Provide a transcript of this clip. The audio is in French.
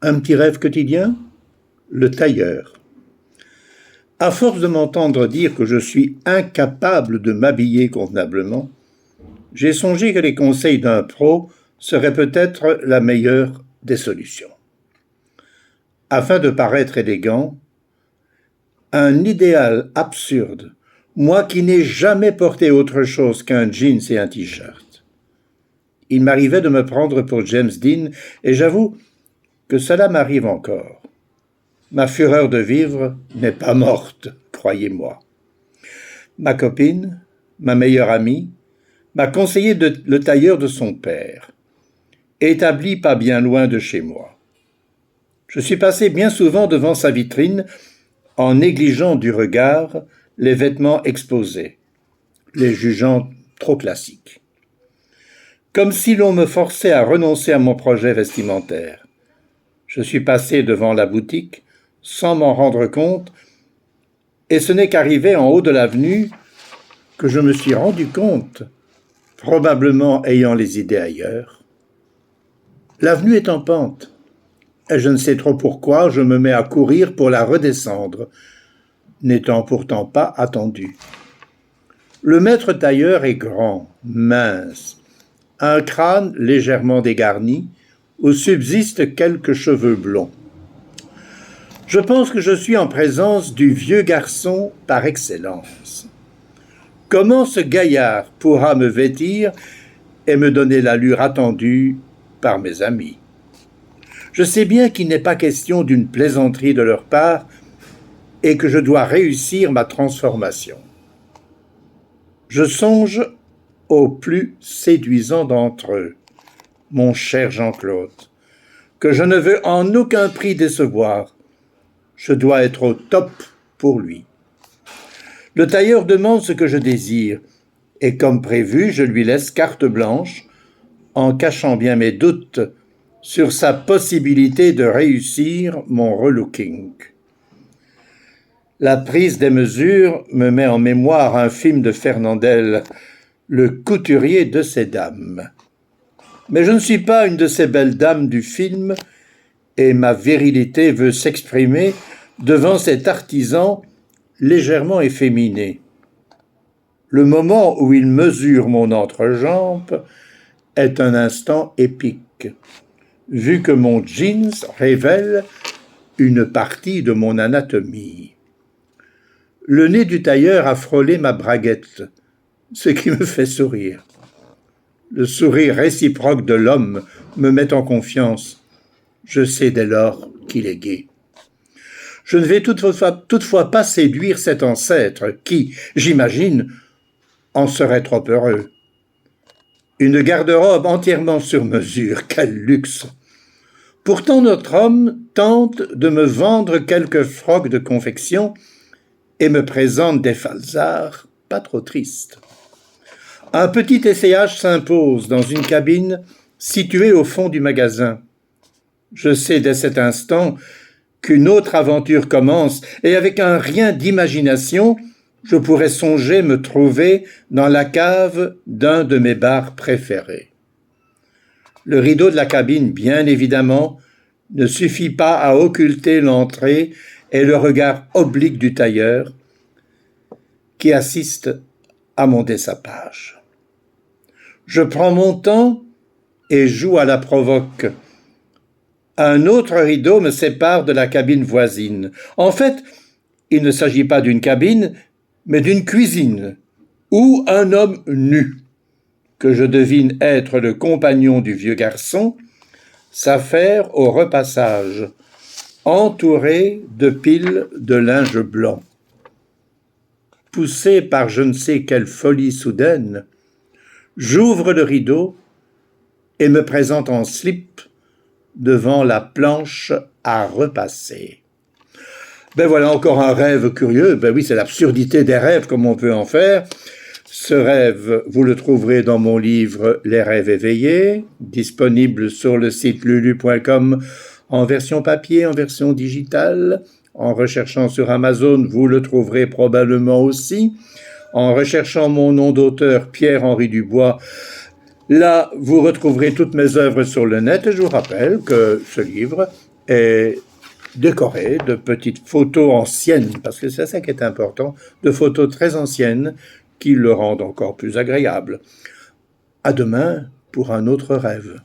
Un petit rêve quotidien? Le tailleur. À force de m'entendre dire que je suis incapable de m'habiller convenablement, j'ai songé que les conseils d'un pro seraient peut-être la meilleure des solutions. Afin de paraître élégant, un idéal absurde, moi qui n'ai jamais porté autre chose qu'un jeans et un t-shirt. Il m'arrivait de me prendre pour James Dean, et j'avoue que cela m'arrive encore. Ma fureur de vivre n'est pas morte, croyez-moi. Ma copine, ma meilleure amie, m'a conseillé le tailleur de son père, établi pas bien loin de chez moi. Je suis passé bien souvent devant sa vitrine en négligeant du regard les vêtements exposés, les jugeant trop classiques. Comme si l'on me forçait à renoncer à mon projet vestimentaire. Je suis passé devant la boutique sans m'en rendre compte, et ce n'est qu'arrivé en haut de l'avenue que je me suis rendu compte, probablement ayant les idées ailleurs. L'avenue est en pente, et je ne sais trop pourquoi je me mets à courir pour la redescendre, n'étant pourtant pas attendu. Le maître tailleur est grand, mince, un crâne légèrement dégarni, où subsistent quelques cheveux blonds. Je pense que je suis en présence du vieux garçon par excellence. Comment ce gaillard pourra me vêtir et me donner l'allure attendue par mes amis? Je sais bien qu'il n'est pas question d'une plaisanterie de leur part et que je dois réussir ma transformation. Je songe au plus séduisant d'entre eux, mon cher Jean-Claude, que je ne veux en aucun prix décevoir. Je dois être au top pour lui. Le tailleur demande ce que je désire, et comme prévu, je lui laisse carte blanche, en cachant bien mes doutes sur sa possibilité de réussir mon relooking. La prise des mesures me met en mémoire un film de Fernandel, Le couturier de ces dames. Mais je ne suis pas une de ces belles dames du film, et ma virilité veut s'exprimer devant cet artisan légèrement efféminé. Le moment où il mesure mon entrejambe est un instant épique, vu que mon jeans révèle une partie de mon anatomie. Le nez du tailleur a frôlé ma braguette, ce qui me fait sourire. Le sourire réciproque de l'homme me met en confiance. Je sais dès lors qu'il est gai. Je ne vais toutefois pas séduire cet ancêtre qui, j'imagine, en serait trop heureux. Une garde-robe entièrement sur mesure, quel luxe! Pourtant notre homme tente de me vendre quelques frocs de confection et me présente des falzars pas trop tristes. Un petit essayage s'impose dans une cabine située au fond du magasin. Je sais dès cet instant qu'une autre aventure commence, et avec un rien d'imagination, je pourrais songer me trouver dans la cave d'un de mes bars préférés. Le rideau de la cabine, bien évidemment, ne suffit pas à occulter l'entrée et le regard oblique du tailleur qui assiste à mon dessapage. Je prends mon temps et joue à la provoque. Un autre rideau me sépare de la cabine voisine. En fait, il ne s'agit pas d'une cabine, mais d'une cuisine, où un homme nu, que je devine être le compagnon du vieux garçon, s'affaire au repassage, entouré de piles de linge blanc. Poussé par je ne sais quelle folie soudaine, j'ouvre le rideau et me présente en slip devant la planche à repasser. Ben voilà encore un rêve curieux. Ben oui, c'est l'absurdité des rêves comme on peut en faire. Ce rêve, vous le trouverez dans mon livre Les rêves éveillés, disponible sur le site lulu.com en version papier, en version digitale. En recherchant sur Amazon, vous le trouverez probablement aussi. En recherchant mon nom d'auteur, Pierre-Henri Dubois, là, vous retrouverez toutes mes œuvres sur le net. Et je vous rappelle que ce livre est décoré de petites photos anciennes, parce que c'est ça qui est important, de photos très anciennes qui le rendent encore plus agréable. À demain pour un autre rêve.